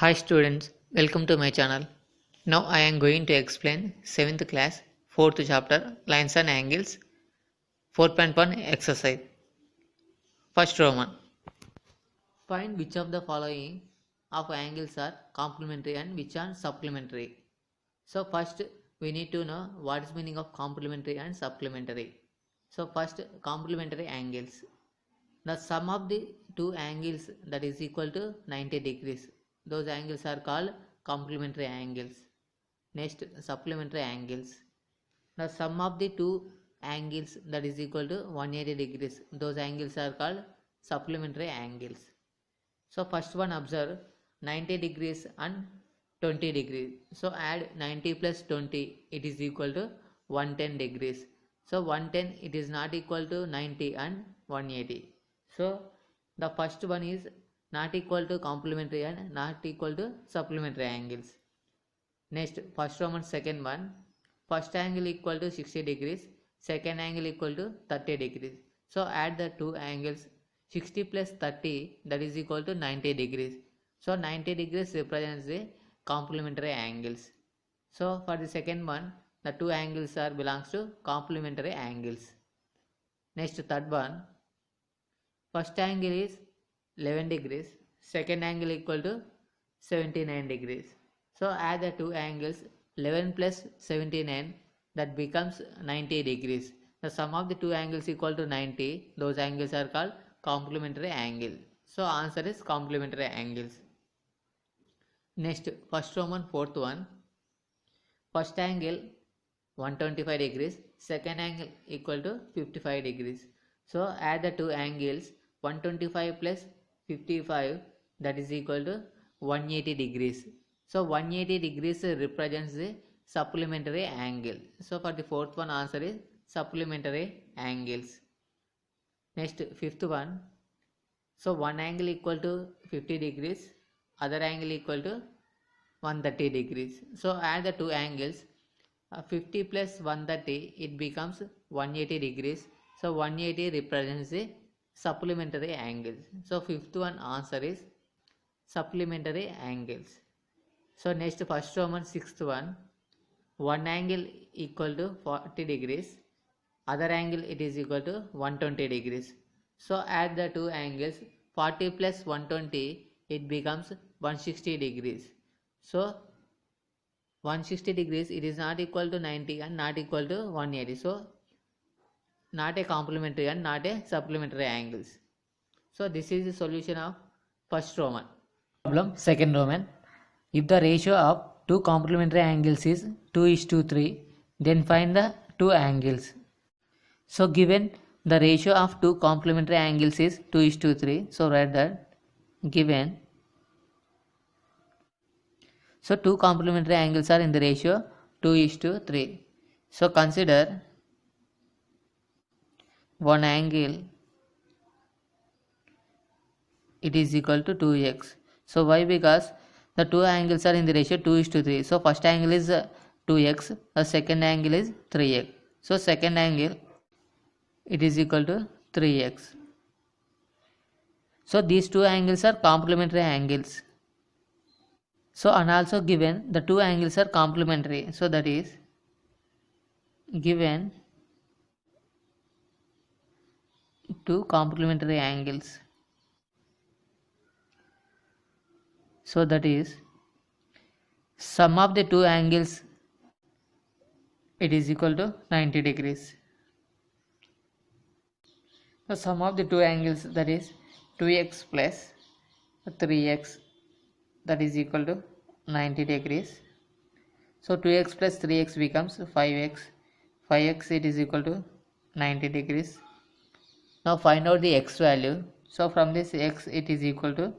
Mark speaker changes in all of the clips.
Speaker 1: Hi students, welcome to my channel. Now I am going to explain 7th class 4th chapter lines and angles 4.1 exercise. First Roman. Find which of the following of angles are complementary and which are supplementary. So first we need to know what is meaning of complementary and supplementary. So first complementary angles. The sum of the two angles that is equal to 90 degrees. Those angles are called complementary angles. Next, supplementary angles. The sum of the two angles that is equal to 180 degrees. Those angles are called supplementary angles. So first one observe 90 degrees and 20 degrees. So add 90 plus 20, it is equal to 110 degrees. So 110 it is not equal to 90 and 180. So the first one is not equal to complementary and not equal to supplementary angles. Next, first Roman second one, first angle equal to 60 degrees, second angle equal to 30 degrees. So add the two angles 60 plus 30, that is equal to 90 degrees. So 90 degrees represents the complementary angles. So for the second one, the two angles are belongs to complementary angles. Next, third one, first angle is 11 degrees, second angle equal to 79 degrees. So add the two angles 11 plus 79, that becomes 90 degrees. The sum of the two angles equal to 90. Those angles are called complementary angle. So answer is complementary angles. Next, first Roman fourth one. First angle 125 degrees, second angle equal to 55 degrees. So add the two angles 125 plus 55, that is equal to 180 degrees. So 180 degrees represents the supplementary angle. So for the fourth one, answer is supplementary angles. Next, fifth one. So one angle equal to 50 degrees, other angle equal to 130 degrees. So add the two angles 50 plus 130, it becomes 180 degrees. So 180 represents the supplementary angles. So fifth one answer is supplementary angles. So next, first Roman sixth one, one angle equal to 40 degrees, other angle it is equal to 120 degrees. So add the two angles 40 plus 120, it becomes 160 degrees. So 160 degrees, it is not equal to 90 and not equal to 180. So not a complementary and not a supplementary angles. So this is the solution of first Roman. Problem second Roman. If the ratio of two complementary angles is 2:3, then find the two angles. So given the ratio of two complementary angles is 2:3, so write that given. So two complementary angles are in the ratio 2:3. So consider one angle, it is equal to 2x. So why? Because the two angles are in the ratio 2:3. So first angle is 2x, the second angle is 3x. So second angle, it is equal to 3x. So these two angles are complementary angles. So and also given the two angles are complementary. So that is given two complementary angles. So that is sum of the two angles, it is equal to 90 degrees. The sum of the two angles, that is 2x plus 3x, that is equal to 90 degrees. So 2x plus 3x becomes 5x. 5x, it is equal to 90 degrees. Now find out the x value. So from this x, it is equal to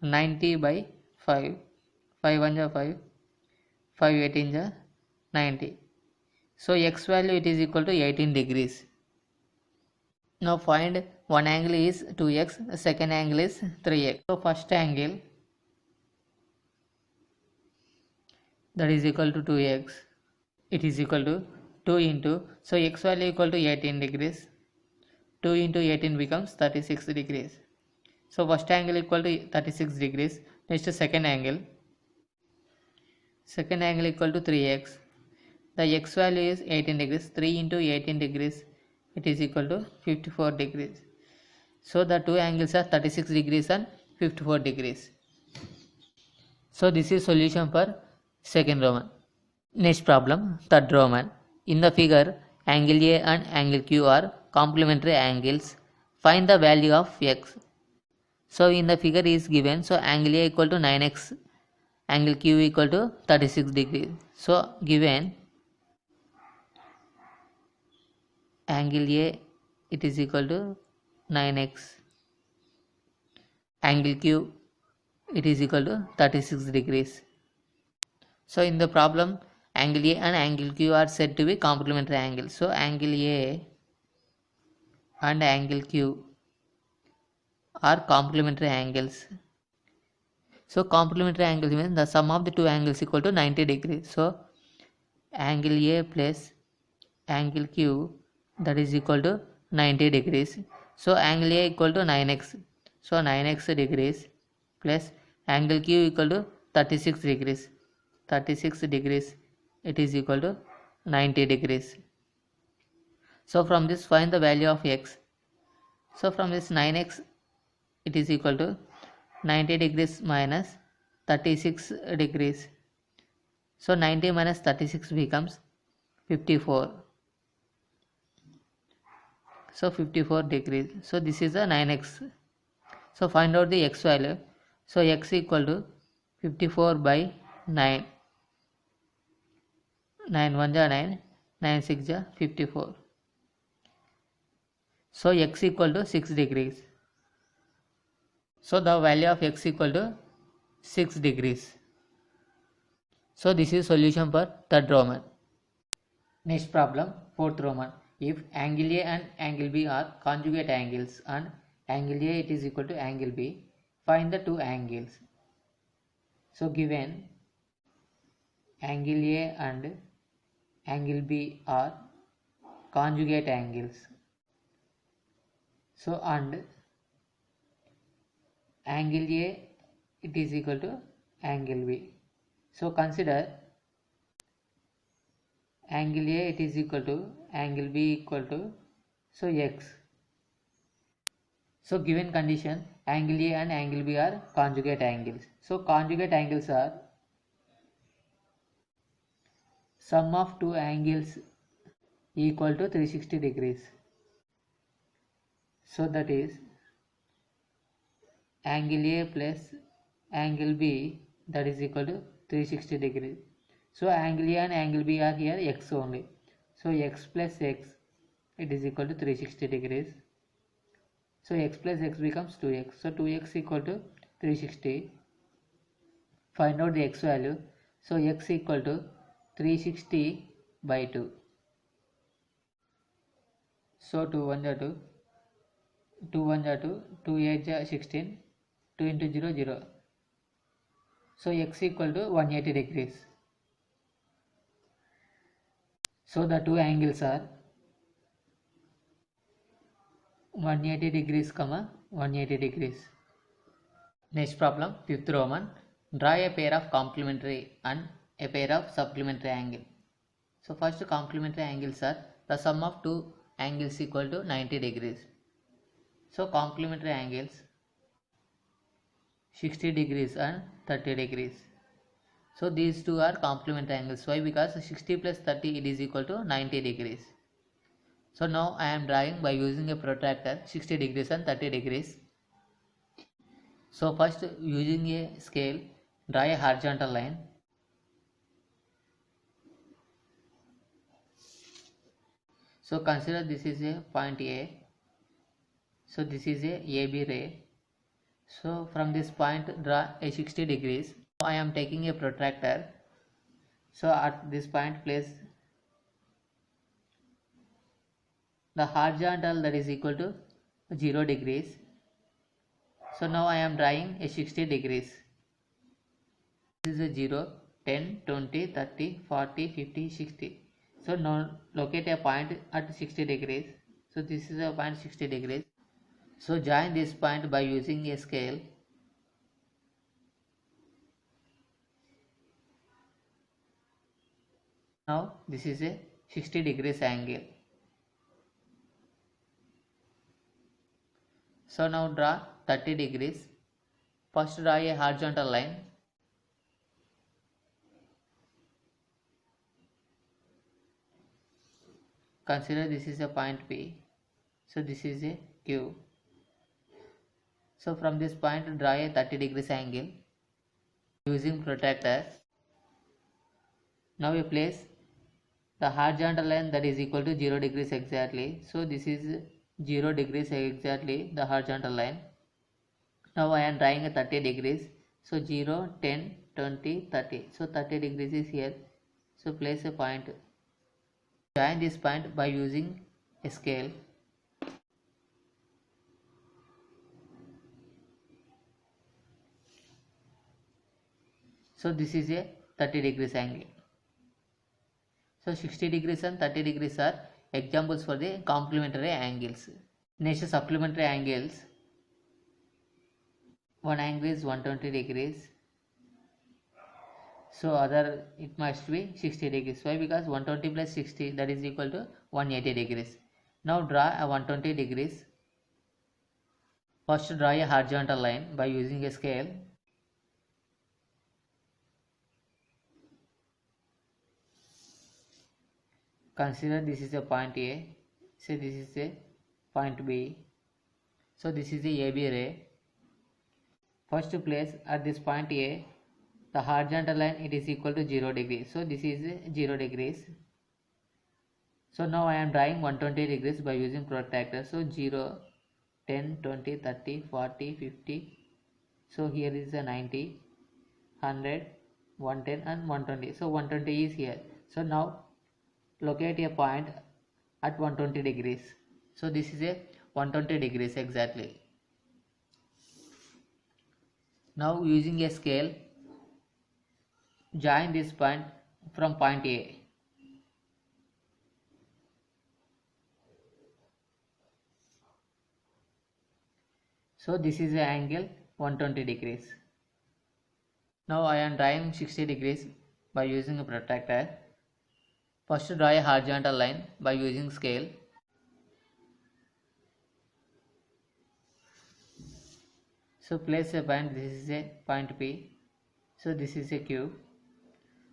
Speaker 1: 90 by 5. 5 1 is 5. 5 18 is 90. So x value, it is equal to 18 degrees. Now find one angle is 2x, the second angle is 3x. So first angle, that is equal to 2x, it is equal to 2 into, so x value equal to 18 degrees. 2 into 18 becomes 36 degrees. So first angle equal to 36 degrees, Next second angle. Second angle equal to 3x. The x value is 18 degrees. 3 into 18 degrees, it is equal to 54 degrees. So the two angles are 36 degrees and 54 degrees. So this is solution for second Roman. Next problem, third Roman. In the figure, angle A and angle Q are complementary angles. Find the value of x. So in the figure is given, so angle A equal to 9x, angle Q equal to 36 degrees. So given angle A, it is equal to 9x, angle Q, it is equal to 36 degrees. So in the problem, angle A and angle Q are said to be complementary angles. So angle A and angle Q are complementary angles. So complementary angles means the sum of the two angles equal to 90 degrees. So angle A plus angle Q, that is equal to 90 degrees. So angle A equal to 9x. So 9x degrees plus angle Q equal to 36 degrees. 36 degrees, it is equal to 90 degrees. So from this find the value of x. So from this 9x, it is equal to 90 degrees minus 36 degrees. So 90 minus 36 becomes 54. So 54 degrees. So this is a 9x. So find out the x value. So x equal to 54 by 9. 9 1 ja 9, 9 6 ja 54. So x equal to 6 degrees. So the value of x equal to 6 degrees. So this is solution for third Roman. Next problem, fourth Roman. If angle A and angle B are conjugate angles and angle A it is equal to angle B, find the two angles. So given angle A and angle B are conjugate angles. So and angle A it is equal to angle B. So consider angle A it is equal to angle B equal to so x. So given condition angle A and angle B are conjugate angles. So conjugate angles are sum of two angles equal to 360 degrees. So that is angle A plus angle B, that is equal to 360 degrees. So angle A and angle B are here x only. So x plus x, it is equal to 360 degrees. So x plus x becomes 2x. So 2x equal to 360. Find out the x value. So x equal to 360 by 2. So 2 1 ja 2, 2 1 ja 2, 2 8 ja 16, 2 into 0 0. So x equal to 180 degrees. So the two angles are 180 degrees, 180 degrees. Next problem, fifth Roman. Draw a pair of complementary and a pair of supplementary angle. So first complementary angles are the sum of two angles equal to 90 degrees. So complementary angles 60 degrees and 30 degrees. So these two are complementary angles. Why? Because 60 plus 30 it is equal to 90 degrees. So now I am drawing by using a protractor 60 degrees and 30 degrees. So first using a scale, draw a horizontal line. So consider this is a point A. So this is a AB ray. So from this point draw a 60 degrees. I am taking a protractor. So at this point place the horizontal, that is equal to 0 degrees. So now I am drawing a 60 degrees. This is a 0, 10, 20, 30, 40, 50, 60. So now locate a point at 60 degrees. So this is a point 60 degrees. So join this point by using a scale. Now this is a 60 degrees angle. So now draw 30 degrees. First draw a horizontal line. Consider this is a point P. So this is a Q. So from this point draw a 30 degrees angle using protractor. Now we place the horizontal line that is equal to 0 degrees exactly. So this is 0 degrees exactly, the horizontal line. Now I am drawing a 30 degrees. So 0, 10, 20, 30. So 30 degrees is here. So place a point. Join this point by using a scale. So this is a 30 degrees angle. So 60 degrees and 30 degrees are examples for the complementary angles. Next, supplementary angles. One angle is 120 degrees. So other it must be 60 degrees. Why? Because 120 plus 60 that is equal to 180 degrees. Now draw a 120 degrees. First draw a horizontal line by using a scale. Consider this is a point A. Say this is a point B. So this is the AB ray. First place at this point A, the horizontal line it is equal to 0 degrees. So this is 0 degrees. So now I am drawing 120 degrees by using protractor. So 0, 10, 20, 30, 40, 50. So here is a 90, 100, 110 and 120. So 120 is here. So now locate a point at 120 degrees. So this is a 120 degrees exactly. Now using a scale, join this point from point A. So this is the angle 120 degrees. Now I am drawing 60 degrees by using a protractor. First draw a horizontal line by using scale. So place a point, this is a point P. So this is a Q.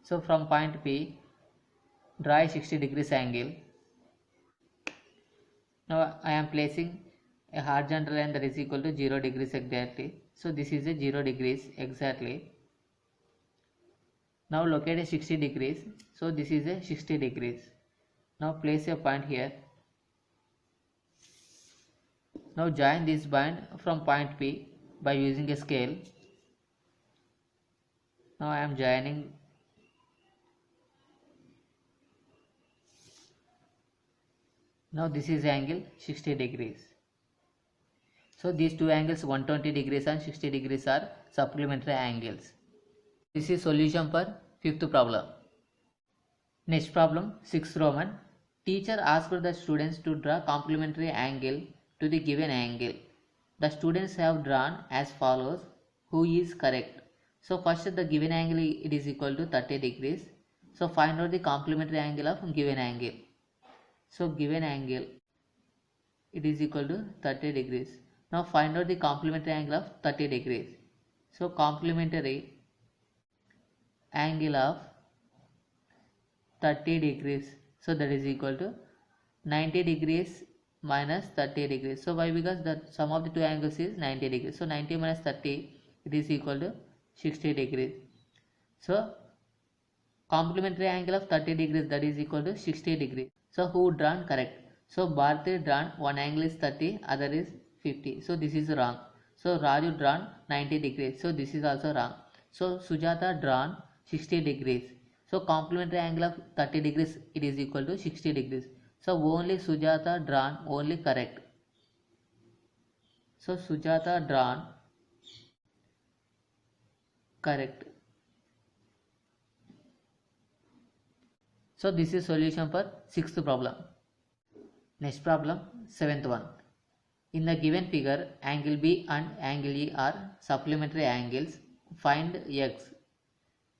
Speaker 1: So from point P, draw a 60 degrees angle. Now I am placing a horizontal line that is equal to 0 degrees exactly. So this is a 0 degrees exactly. Now locate a 60 degrees. So this is a 60 degrees. Now place a point here. Now join this point from point P by using a scale. Now I am joining. Now this is angle 60 degrees. So these two angles 120 degrees and 60 degrees are supplementary angles. This is solution for fifth problem. Next problem, 6th Roman. Teacher asked the students to draw complementary angle to the given angle. The students have drawn as follows. Who is correct? So first the given angle it is equal to 30 degrees. So find out the complementary angle of given angle. So given angle it is equal to 30 degrees. Now find out the complementary angle of 30 degrees. So complementary angle of 30 degrees. So that is equal to 90 degrees minus 30 degrees. So why? Because the sum of the two angles is 90 degrees. So 90 minus 30 it is equal to 60 degrees. So complementary angle of 30 degrees that is equal to 60 degrees. So who drawn correct? So Bharati drawn one angle is 30, other is 50. So this is wrong. So Raju drawn 90 degrees. So this is also wrong. So Sujata drawn 60 degrees. So complementary angle of 30 degrees it is equal to 60 degrees. So only Sujata drawn only correct. So Sujata drawn correct. So this is solution for 6th problem. Next problem, 7th one. In the given figure, angle B and angle E are supplementary angles. Find X.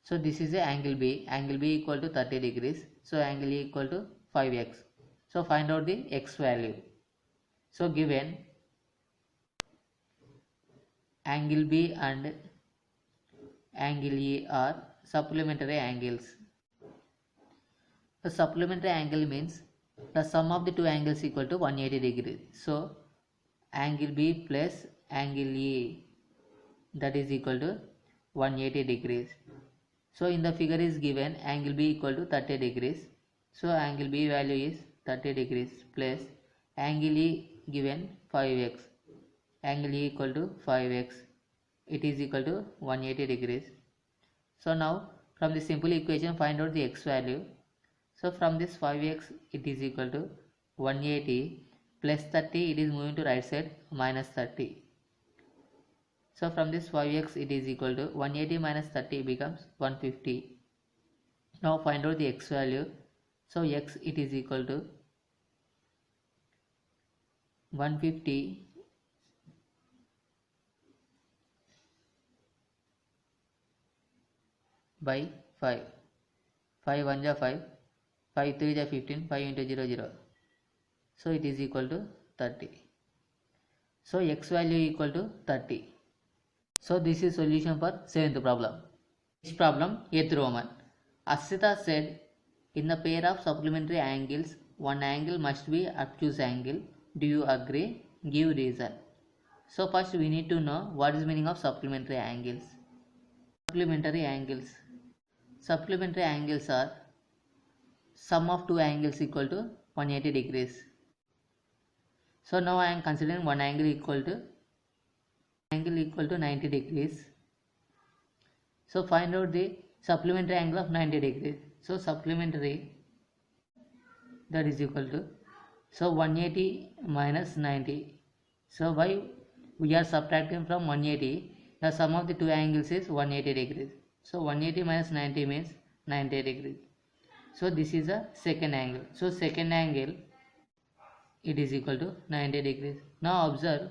Speaker 1: So this is a angle B. Angle B equal to 30 degrees. So angle E equal to 5x. So find out the x value. So given angle B and angle E are supplementary angles. The supplementary angle means the sum of the two angles equal to 180 degrees. So angle B plus angle E, that is equal to 180 degrees. So in the figure is given angle B equal to 30 degrees. So angle B value is 30 degrees plus angle E given 5x. Angle E equal to 5x. It is equal to 180 degrees. So now from the simple equation find out the x value. So from this 5x it is equal to 180 plus 30, it is moving to right side, minus 30. So from this 5x it is equal to 180 minus 30 becomes 150. Now find out the x value. So x it is equal to 150 by 5. 5 1 ja 5, 5 3 ja 15, 5 into 0 0. So it is equal to 30. So x value equal to 30. So this is solution for 7th problem. Next problem, 8th Roman. Asita said, in the pair of supplementary angles, one angle must be obtuse angle. Do you agree? Give reason. So first we need to know what is the meaning of supplementary angles. Supplementary angles. Supplementary angles are sum of two angles equal to 180 degrees. So now I am considering one angle equal to 90 degrees. So find out the supplementary angle of 90 degrees. So supplementary, that is equal to, so 180 minus 90. So why we are subtracting from 180, the sum of the two angles is 180 degrees. So 180 minus 90 means 90 degrees. So this is a second angle. So second angle, it is equal to 90 degrees. Now observe.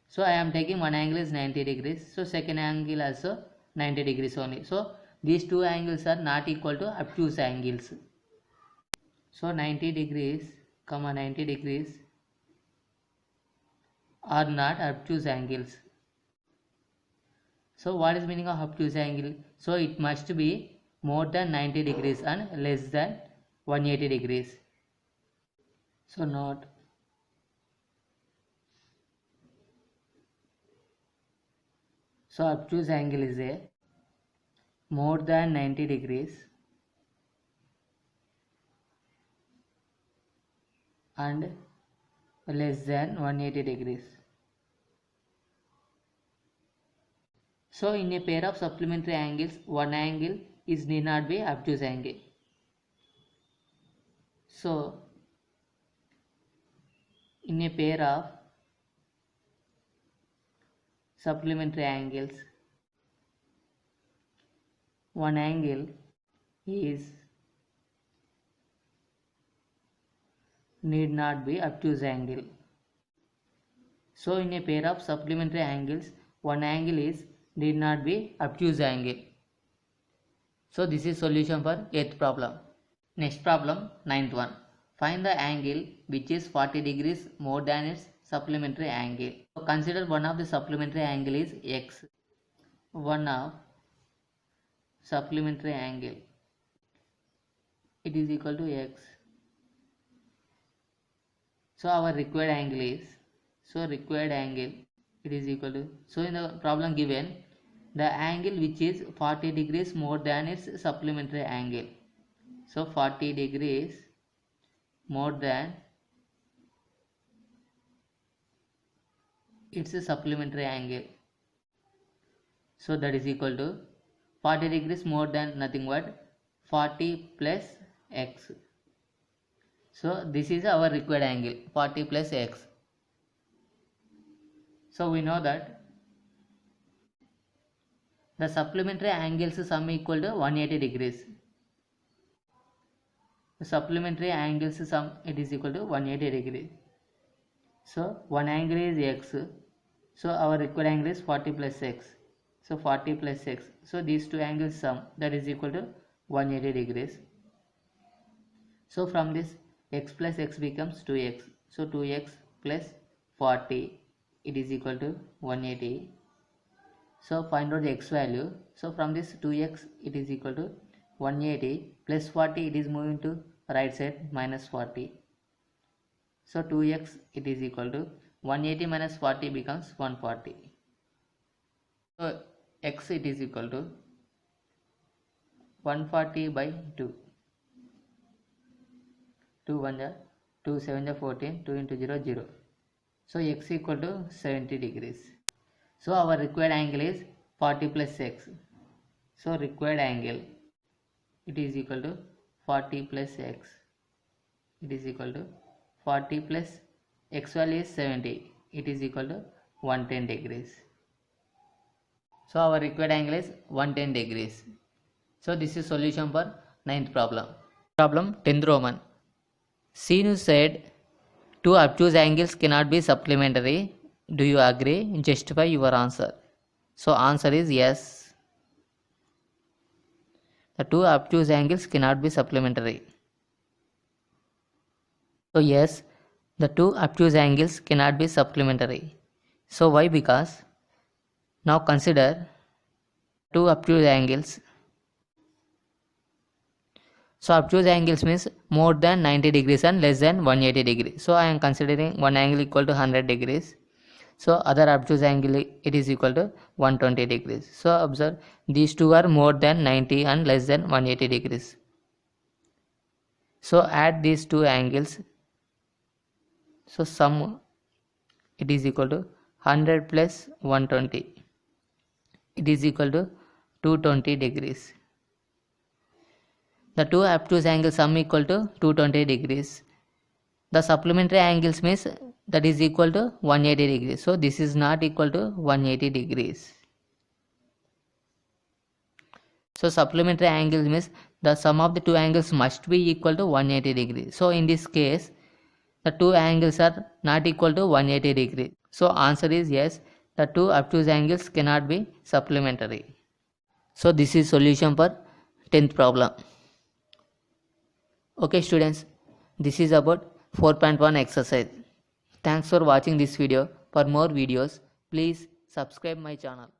Speaker 1: So I am taking one angle is 90 degrees. So second angle also 90 degrees only. So these two angles are not equal to obtuse angles. So 90 degrees, 90 degrees are not obtuse angles. So what is meaning of obtuse angle? So it must be more than 90 degrees and less than 180 degrees. So note. So obtuse angle is a more than 90 degrees and less than 180 degrees. So in a pair of supplementary angles, one angle is need not be obtuse angle. So in a pair of supplementary angles, one angle is need not be obtuse angle. So in a pair of supplementary angles, one angle is need not be obtuse angle. So this is solution for 8th problem. Next problem, 9th one. Find the angle which is 40 degrees more than its supplementary angle. So consider one of the supplementary angle is x. One of supplementary angle, it is equal to x. So our required angle is, required angle, it is equal to, so in the problem given, the angle which is 40 degrees more than its supplementary angle. So 40 degrees more than its supplementary angle. So that is equal to 40 degrees more than nothing but 40 plus x. So this is our required angle, 40 plus x. So we know that the supplementary angles sum equal to 180 degrees. The supplementary angles sum, it is equal to 180 degrees. So one angle is x. So our required angle is 40 plus x. So 40 plus x. So these two angles sum, that is equal to 180 degrees. So from this x plus x becomes 2x. So 2x plus 40, it is equal to 180. So find out the x value. So from this 2x, it is equal to 180 plus 40, it is moving to right side, minus 40. So 2x, it is equal to 180 minus 40 becomes 140. So x, it is equal to 140 by 2. 2 1 ja 2 7 ja 14, 2 into 0 0. So x equal to 70 degrees. So our required angle is 40 plus x. So required angle, it is equal to 40 plus x. It is equal to 40 plus x value is 70. It is equal to 110 degrees. So our required angle is 110 degrees. So this is solution for 9th problem. Problem 10th Roman. Sinu said two obtuse angles cannot be supplementary. Do you agree? Justify your answer. So answer is yes. The two obtuse angles cannot be supplementary. So yes, the two obtuse angles cannot be supplementary. So why? Because now consider two obtuse angles. So obtuse angles means more than 90 degrees and less than 180 degrees. So I am considering one angle equal to 100 degrees. So other obtuse angle, it is equal to 120 degrees. So observe, these two are more than 90 and less than 180 degrees. So add these two angles. So sum, it is equal to 100 plus 120. It is equal to 220 degrees. The two obtuse angles sum equal to 220 degrees. The supplementary angles means that is equal to 180 degrees. So this is not equal to 180 degrees. So supplementary angles means the sum of the two angles must be equal to 180 degrees. So in this case, the two angles are not equal to 180 degrees. So answer is yes, the two obtuse angles cannot be supplementary. So this is solution for 10th problem. Okay students, this is about 4.1 exercise. Thanks for watching this video. For more videos, please subscribe my channel.